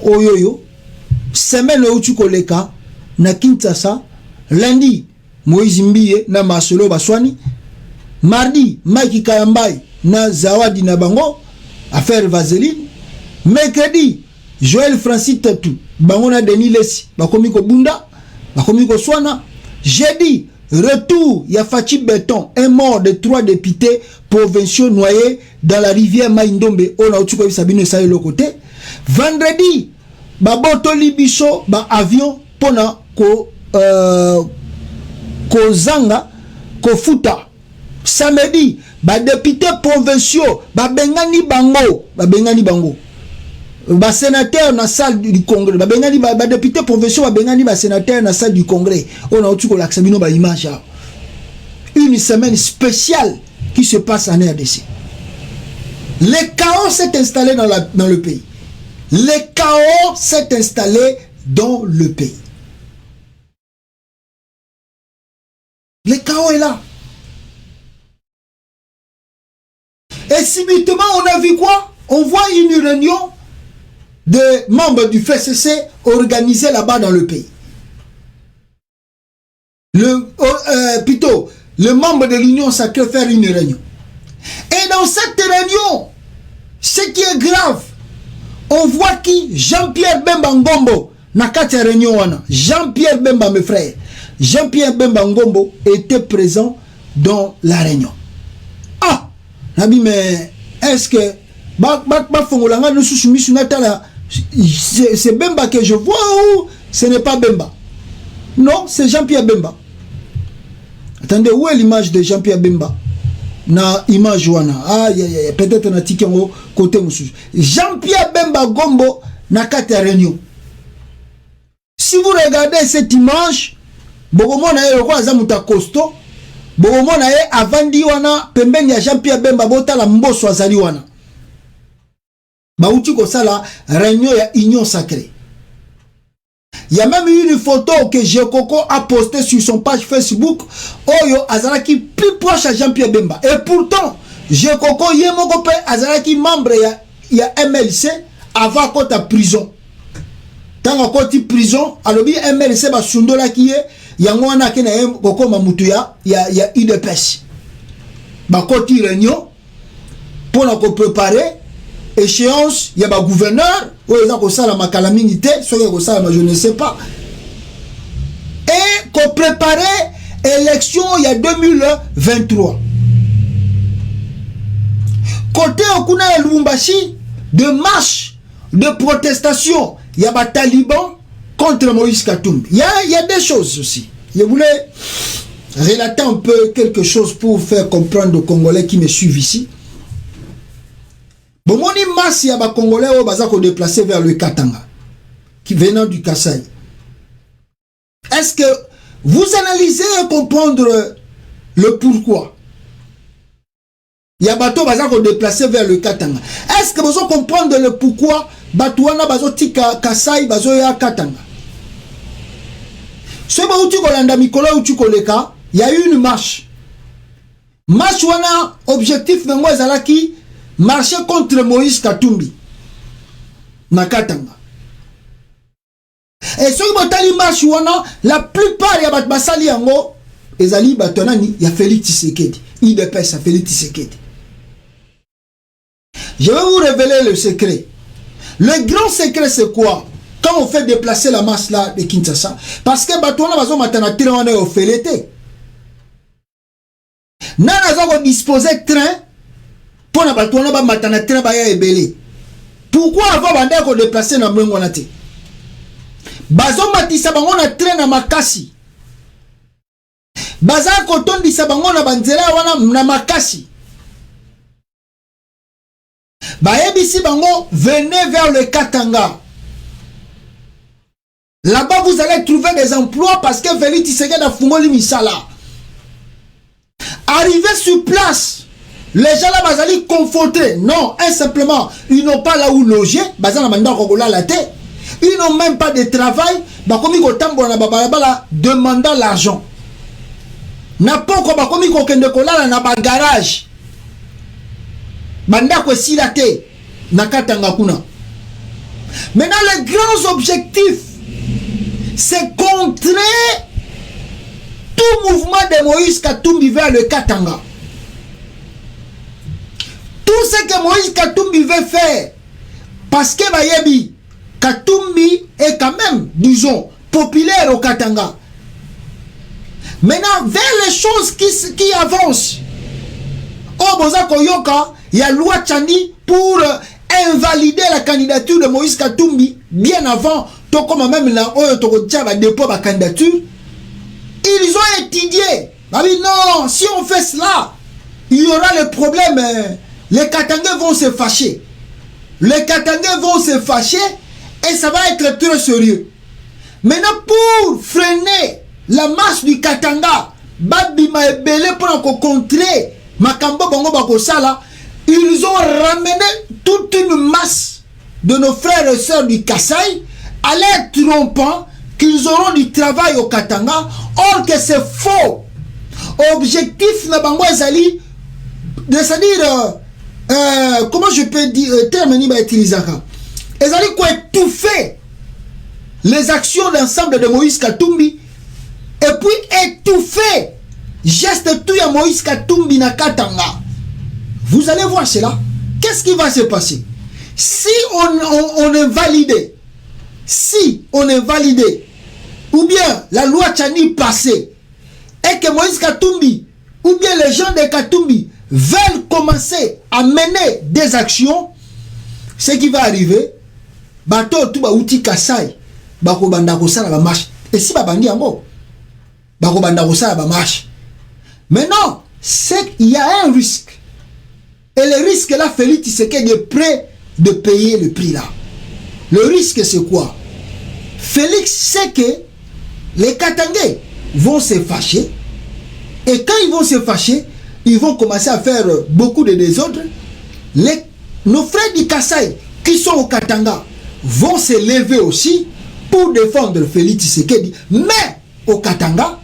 oyoyo semaine utu koleka na Kinshasa. Lundi Moïse Mbie na Marcelo Baswani. Mardi Mike Kayambai na Zawadi na bango affaire Vaseline. Mercredi Joël Francis Tatou bango na Denis Lessi bakomi ko bunda bakomi ko swana. Jeudi retour ya Fachi Béton, un mort de 3 députés provinciaux noyés dans la rivière Maïndombe. On a outuko Sabino sa le côté. Vendredi baboto libiso ba avion pona ko zanga ko futa. Samedi ba députés provinciaux ba bengani bango ba sénateur na salle du congrès ba bengani ba députés provinciaux ba bengani ba sénateur na salle du congrès. On a outuko la Sabino ba image. Une semaine spéciale qui se passe en RDC. Le chaos s'est installé dans le pays. Le chaos s'est installé dans le pays. Le chaos est là. Et subitement, on a vu quoi? On voit une réunion de membres du FCC organisée là-bas dans le pays. Plutôt, le membre de l'Union sacrée faire une réunion. Et dans cette réunion, ce qui est grave, on voit qui Jean-Pierre Bemba Ngombo na kati réunion wana. Jean-Pierre Bemba, mes frères. Jean-Pierre Bemba Ngombo était présent dans la réunion. Ah, Nabi, mais est-ce que c'est Bemba que je vois ou ce n'est pas Bemba? Non, c'est Jean-Pierre Bemba. Attendez, où est l'image de Jean-Pierre Bemba? Na image wana. Ah, peut-être na tiki ngo côté mususu. Jean-Pierre Bemba Ngombo na kati réunion. Si vous regardez cette image, bokomona ye ko azamuta costo, bokomona ye avandi wana pembeni ya Jean-Pierre Bemba botala mboso azali wana. Bauti ko sala réunion ya Union sacrée. Il y a même eu une photo que Jekoko a postée sur son page Facebook. Oyo Azaraki plus proche à Jean-Pierre Bemba. Et pourtant, Jekoko Yemokope Azaraki membre ya MLC avant qu'on ta prison. Tant qu'on ta prison, alors bien MLC ba sundola qui est yangwana kena koko mamutuya ya UDPS. Ba koti réunion pour nous préparer échéance, il y a un gouverneur, ou il y a ma calamité, soit je ne sais pas. Et qu'on préparait l'élection il y a 2023. Côté Okuna et Lubumbashi, de marche, de protestation, il y a des talibans contre Moïse Katumbi. Il y a des choses aussi. Je voulais relater un peu quelque chose pour faire comprendre aux Congolais qui me suivent ici. Bon, moni masse ya ba Congolais au baza ko déplacer vers le Katanga, qui venant du Kasaï. Est-ce que vous analysez et comprendre le pourquoi? Ya bato baza ko déplacer vers le Katanga. Est-ce que vous comprendre le pourquoi batouana bazo tika Kasaï bazo ya Katanga? Ce ba uti ko landa mikolo uti ko leka, il y a eu une marche. Marche wana objectif nango ezalaki marcher contre Moïse Katumbi na Katanga. Et ce qui marche wana, la plupart ya bat basali yango ezali batonani ya Félix Tshisekedi. IDPS à Félix Tshisekedi. Je vais vous révéler le secret. Le grand secret c'est quoi? Quand on fait déplacer la masse là de Kinshasa, parce que batona bazo matana tira wana au felete. Nana zo disposer train pour na batona ba matana tira ba ya ebele. Pourquoi avant banda ko déplacer na mwengo na te? Bazo matisa bango na train na makasi. Baza ko tondisa bango na banzela wana na makasi. Baebisi bango, venez vers le Katanga. Là-bas, vous allez trouver des emplois parce que Félix Tshisekedi a fumoli misala. Arrivé sur place, les gens là, ils allaient conforter. Non, simplement, ils n'ont pas là où loger. Ils n'ont même pas de travail. Demandant l'argent. N'a pas encore garage. Banda ko silate na Katanga kuna. Maintenant, les grands objectifs, c'est contrer tout mouvement de Moïse Katumbi vers le Katanga. Tout ce que Moïse Katumbi veut faire, parce que Bayebi, Katumbi est quand même, disons, populaire au Katanga. Maintenant, vers les choses qui avancent, au Bozako Yoka, il y a loi Tchani pour invalider la candidature de Moïse Katumbi bien avant, tout comme même là, dépôt la candidature. Ils ont étudié. Non, si on fait cela, il y aura le problème. Les Katangais vont se fâcher. Les Katangais vont se fâcher et ça va être très sérieux. Maintenant, pour freiner la marche du Katanga, Babima et Belé pour contrer Makambo Bongo Bakosala, ils ont ramené toute une masse de nos frères et sœurs du Kasaï à l'air trompant qu'ils auront du travail au Katanga, or que c'est faux. Objectif na bango ezali, c'est-à-dire comment je peux dire terme ni ba utiliser ça. Ezali quoi étouffer les actions d'ensemble de Moïse Katumbi et puis étouffer geste tout ya Moïse Katumbi na Katanga. Vous allez voir cela. Qu'est-ce qui va se passer si on est validé, si on est validé, ou bien la loi Tchani passée, et que Moïse Katumbi, ou bien les gens de Katumbi veulent commencer à mener des actions, ce qui va arriver, bateau tout ba outil Kasai, bako banda kosala ba marche. Et si ba bandi yango, bako banda kosala ba marche. Maintenant, c'est qu'il y a un risque. Et le risque là, Félix Tshisekedi est prêt de payer le prix là. Le risque c'est quoi? Félix sait que les Katangais vont se fâcher. Et quand ils vont se fâcher, ils vont commencer à faire beaucoup de désordre. Nos frères du Kasaï qui sont au Katanga vont se lever aussi pour défendre Félix Tshisekedi. Mais au Katanga,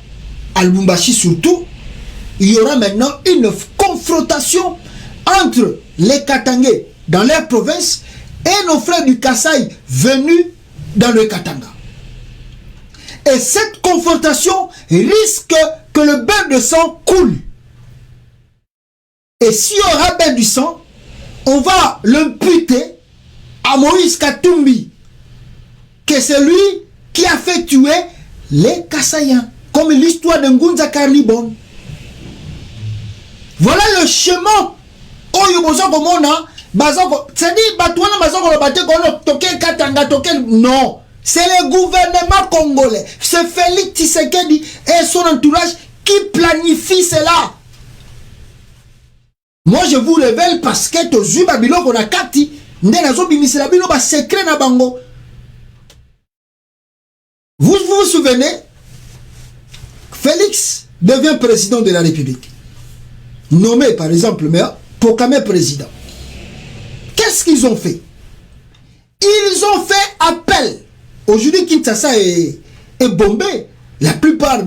à Lubumbashi surtout, il y aura maintenant une confrontation entre les Katangais dans leur province et nos frères du Kasaï venus dans le Katanga. Et cette confrontation risque que le bain de sang coule. Et s'il y aura bain du sang, on va l'imputer à Moïse Katumbi, que c'est lui qui a fait tuer les Kasaïens, comme l'histoire de Ngunza Karlibon. Voilà le chemin. Non, c'est le gouvernement congolais, c'est Félix Tshisekedi et son entourage qui planifie cela. Moi je vous révèle parce que tozu babilo kona kati ndenazo bimisela bino ba secret na bango. Vous vous souvenez, Félix devient président de la République, nommé par exemple maire, proclamé président. Qu'est-ce qu'ils ont fait? Ils ont fait appel. Aujourd'hui, Kinshasa est bombé. La plupart,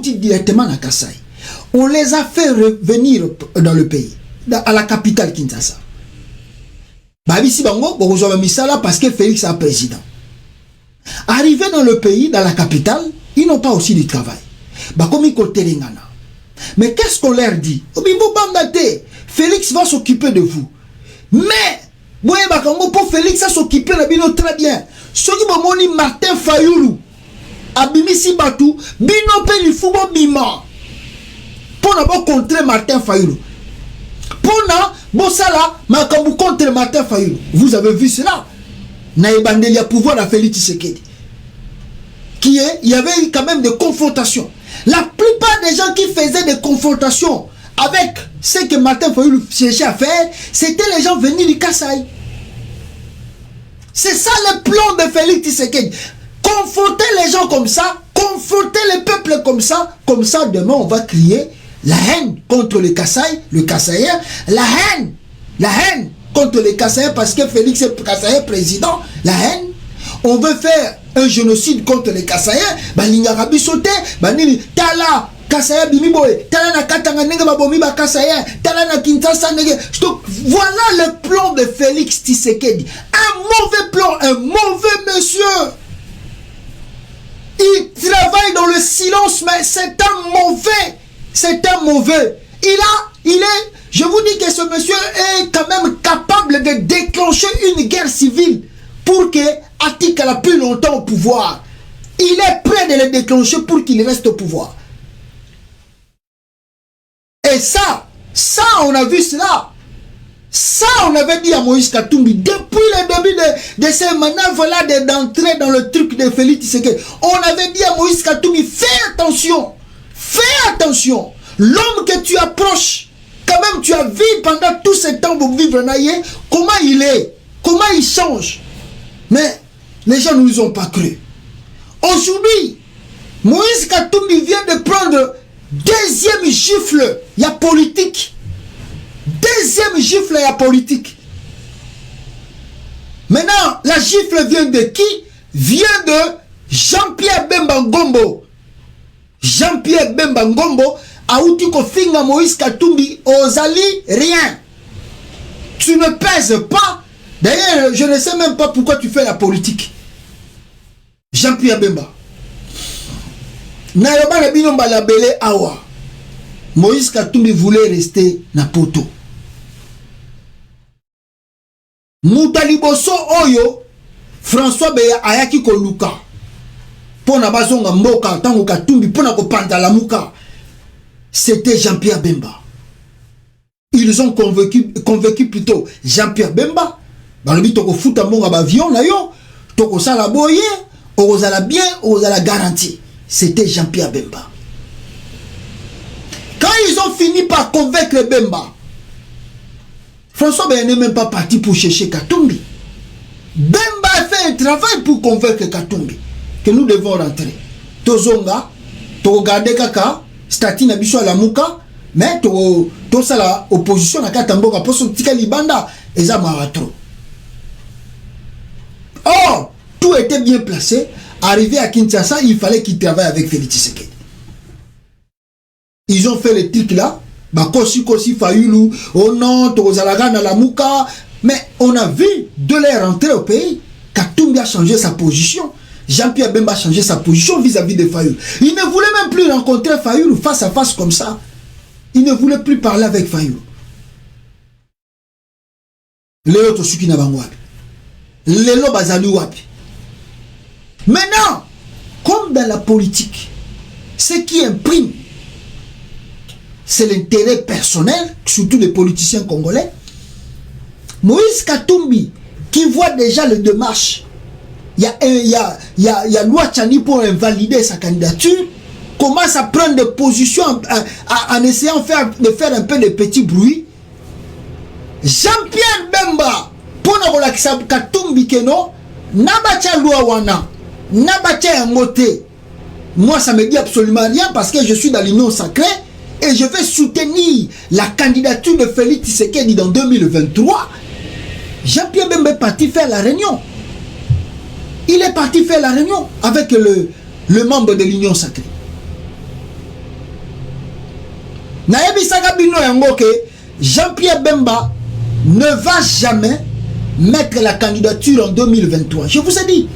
directement à Kasaï. On les a fait revenir dans le pays, à la capitale Kinshasa. Babisi Bango, parce que Félix est président. Arrivés dans le pays, dans la capitale, ils n'ont pas aussi du travail. Mais qu'est-ce qu'on leur dit? Félix va s'occuper de vous. Mais, pour Félix va s'occuper de vous très bien. Ce qui m'a dit Martin Fayulu, Abimisi Batou, Bino Pelifubo Bima. Pour n'avoir contre Martin Fayulu. Pour Bossala, Makambu contre Martin Fayulu. Vous avez vu cela? Naïbandelia pouvoir à Félix Tshisekedi. Il y avait quand même des confrontations. La plupart des gens qui faisaient des confrontations avec ce que Martin Fayulu cherchait à faire, c'était les gens venus du Kasaï. C'est ça le plan de Félix Tshisekedi. Confronter les gens comme ça, confronter les peuples comme ça demain on va crier la haine contre les Kasaï, le Kasaïen, la haine contre les Kasaïens parce que Félix est Kasaïen président, la haine. On veut faire un génocide contre les Kasaïens, Balingarabi sauté, Banini Tala, Kasaya Bimiboe, Talana Katanga Nega Babomiba Kasaya, Talana Kinshasa Nega. Voilà le plan de Félix Tshisekedi. Un mauvais plan, un mauvais monsieur. Il travaille dans le silence, mais c'est un mauvais. C'est un mauvais. Il est, je vous dis que ce monsieur est quand même capable de déclencher une guerre civile pour que Atika la plus longtemps au pouvoir. Il est prêt de le déclencher pour qu'il reste au pouvoir. Et ça, on a vu cela. Ça, on avait dit à Moïse Katumbi, depuis le début de ces manœuvres-là d'entrer dans le truc de Félix Tshisekedi, on avait dit à Moïse Katumbi, fais attention. L'homme que tu approches, quand même tu as vu pendant tout ce temps pour vivre naïe, comment il est, comment il change. Mais les gens ne nous ont pas cru. Aujourd'hui, Moïse Katumbi vient de prendre deuxième gifle, il y a politique. Deuxième gifle, il y a politique. Maintenant, la gifle vient de qui? Vient de Jean-Pierre Bemba Ngombo. Jean-Pierre Bemba Ngombo a outi ko finga Moïse Katumbi ozali rien. Tu ne pèses pas. D'ailleurs, je ne sais même pas pourquoi tu fais la politique. Jean-Pierre Bemba. Nayoba na bino balabele awa. Moïse Katumbi voulait rester na poto. Moutaliboso oyo François Beya ayaki ko luka. Pona bazonga mboka tango Katumbi pona ko pantala muka. C'était Jean-Pierre Bemba. Ils ont convaincu plutôt Jean-Pierre Bemba. Balobi toko futa monga ba avion na yo, toko sala boye, ozala bien, ozala garantie. C'était Jean-Pierre Bemba. Quand ils ont fini par convaincre Bemba, François Beya n'est même pas parti pour chercher Katumbi. Bemba a fait un travail pour convaincre Katumbi que nous devons rentrer. Tozonga, to garder kaka, stati na biso la muka, mais to sala opposition na katamboka poso tika libanda eza maratro. Or, tout était bien placé. Arrivé à Kinshasa, il fallait qu'il travaille avec Félix Tshisekedi. Ils ont fait le truc là. Kosi Fayulu, oh non, Tozalaga na la Mouka. Mais on a vu de les rentrer au pays. Katumbi a changé sa position. Jean-Pierre Bemba a changé sa position vis-à-vis de Fayulu. Il ne voulait même plus rencontrer Fayulu face à face comme ça. Il ne voulait plus parler avec Fayulu. Léo Tosuki na bangwapi. Lélo bazali wapi. Maintenant, comme dans la politique, ce qui imprime, c'est l'intérêt personnel, surtout des politiciens congolais. Moïse Katumbi, qui voit déjà le démarche, il y a Loi Tchani pour invalider sa candidature, commence à prendre des positions en essayant de faire un peu de petits bruits. Jean-Pierre Bemba, pour la Katumbi Keno, Nabacha Loi Wana. Moi ça me dit absolument rien parce que je suis dans l'union sacrée et je vais soutenir la candidature de Félix Tshisekedi dans 2023. Jean-Pierre Bemba est parti faire la réunion. Il est parti faire la réunion avec le membre de l'union sacrée. Jean-Pierre Bemba ne va jamais mettre la candidature en 2023. Je vous ai dit.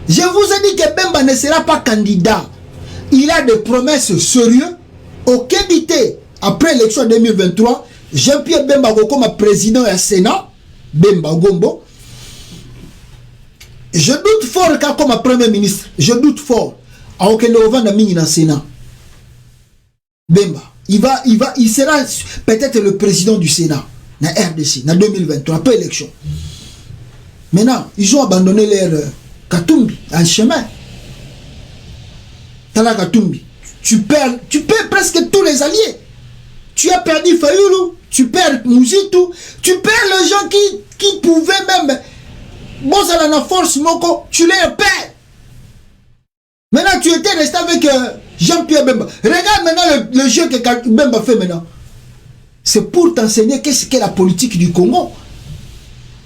Je vous ai dit que Bemba ne sera pas candidat. Il a des promesses sérieuses. Aucun idée. Après l'élection 2023, Jean-Pierre Bemba comme président du Sénat, Bemba Gombo. Je doute fort qu'il comme premier ministre. Je doute fort. Alors qu'il est dans le Sénat. Bemba. Il sera peut-être le président du Sénat. Dans RDC, en 2023, après l'élection. Maintenant, ils ont abandonné leur Katumbi en chemin. Tala Katumbi. Tu perds presque tous les alliés. Tu as perdu Fayulu, tu perds Mouzitou, tu perds les gens qui pouvaient même. Bon, ça la force, Moko, tu les perds. Maintenant, tu étais resté avec Jean-Pierre Bemba. Regarde maintenant le jeu que Bemba fait maintenant. C'est pour t'enseigner qu'est-ce qu'est la politique du Congo.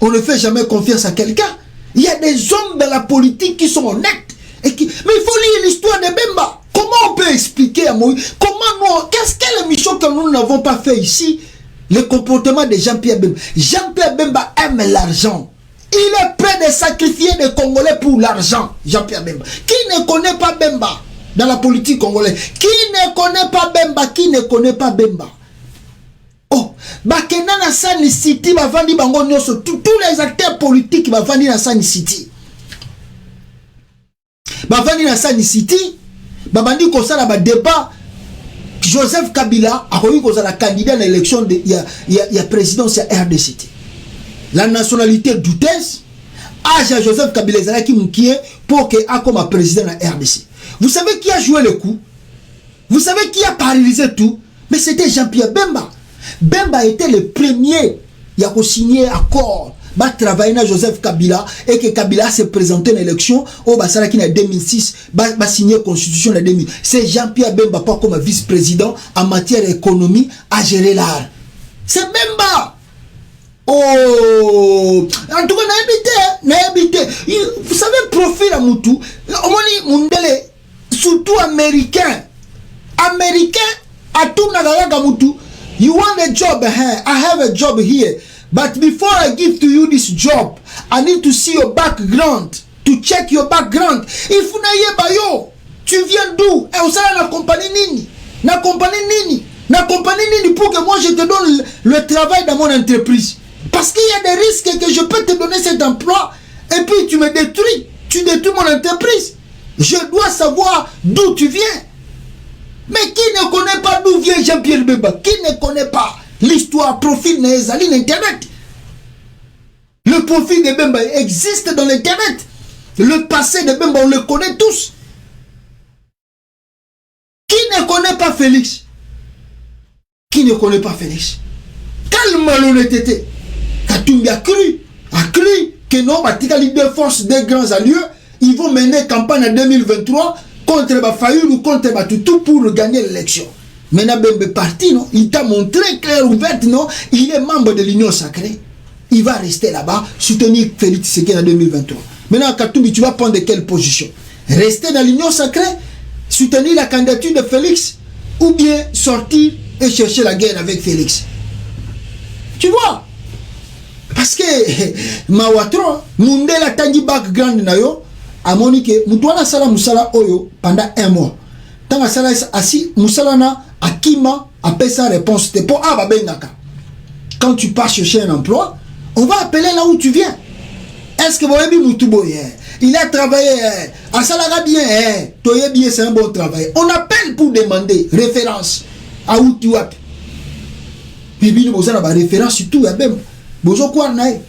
On ne fait jamais confiance à quelqu'un. Il y a des hommes dans la politique qui sont honnêtes. Mais il faut lire l'histoire de Bemba. Comment on peut expliquer à Moïse? Comment nous, quelle émission que nous n'avons pas fait ici? Le comportement de Jean-Pierre Bemba. Jean-Pierre Bemba aime l'argent. Il est prêt de sacrifier des Congolais pour l'argent. Jean-Pierre Bemba. Qui ne connaît pas Bemba dans la politique congolaise? Qui ne connaît pas Bemba? Qui ne connaît pas Bemba? Oh, Bakena na Sani City, bavandi bango nyoso, tous les acteurs politiques bavandi na Sani City. Bavandi na Sani City, babandi kosala ba débat. Joseph Kabila a connu la candidat à l'élection de la présidence à RDC. La nationalité douteuse, âge à Joseph Kabila qui moukié pour qu'il a comme président à RDC. Vous savez qui a joué le coup? Vous savez qui a paralysé tout? Mais c'était Jean-Pierre Bemba. Bemba était le premier à signer accord. Va travailler avec Joseph Kabila et que Kabila s'est présenté à l'élection au Basaraki en 2006, va signer la constitution en 2000. C'est Jean-Pierre Bemba pas comme vice-président en matière d'économie à gérer l'art. C'est Bemba. Oh, en tout cas, n'a habité. Vous savez, profil à Moutou, surtout américain. Américain, à tout Nagaraga Moutou. You want a job here? I have a job here. But before I give to you this job, I need to see your background, to check your background. If you tu viens d'où? Et on sera la compagnie Nini. Na compagnie Nini. Na compagnie Nini pour que moi je te donne le travail dans mon entreprise. Parce qu'il y a des risques que je peux te donner cet emploi et puis tu me détruis. Tu détruis mon entreprise. Je dois savoir d'où tu viens. Mais qui ne connaît pas d'où vient Jean-Pierre Bemba? Qui ne connaît pas l'histoire, profil Nezali, l'Internet? Le profil de Bemba existe dans l'Internet. Le passé de Bemba, on le connaît tous. Qui ne connaît pas Félix? Qui ne connaît pas Félix? Quelle malhonnêteté! Katumbi a cru que non, les deux forces des grands alliés, ils vont mener campagne en 2023 contre Bafayoul ou contre Batutu pour gagner l'élection. Maintenant, Bemba parti, non? Il t'a montré clair ouvert, non? Il est membre de l'Union sacrée. Il va rester là-bas, soutenir Félix Tshisekedi en 2023. Maintenant, Katumbi, tu vas prendre quelle position? Rester dans l'Union sacrée, soutenir la candidature de Félix, ou bien sortir et chercher la guerre avec Félix? Tu vois? Parce que Mawatro, Mundela Tangi background nayo, a monique, Moutouana Sala Moussala Oyo pendant 1 mois. Tant que Sala assis, Moussalana, Akima, appelle sa réponse. T'es pour Ababengaka. Quand tu pars chercher un emploi, on va appeler là où tu viens. Est-ce que vous avez Moutoubo? Il a travaillé à Salaga bien, Toye bien, c'est un bon travail. On appelle pour demander référence à où tu es. Puis vous avez une référence sur tout, même. Bozo quoi naï?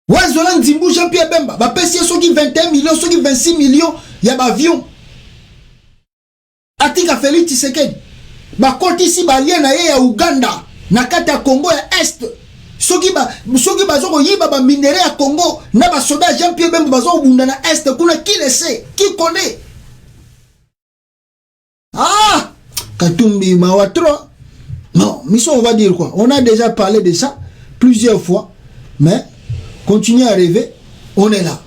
Ouazolan Zimbou Jean-Pierre Bemba, va payer ceux qui 21 millions, ceux qui 26 millions, il y a un avion. Atika Félix Tshisekedi, ba koti ici ba lien na ya Uganda, na kati ya Congo ya Est. Soki bazo yiba ba minéraux ya Congo, na ba soda Jean-Pierre Bemba bazo bunda na Est, kuna qui le sait, qui connaît? Ah, Katumbi Mawatro. Non, mais ça on va dire quoi? On a déjà parlé de ça plusieurs fois, mais continuez à rêver, on est là.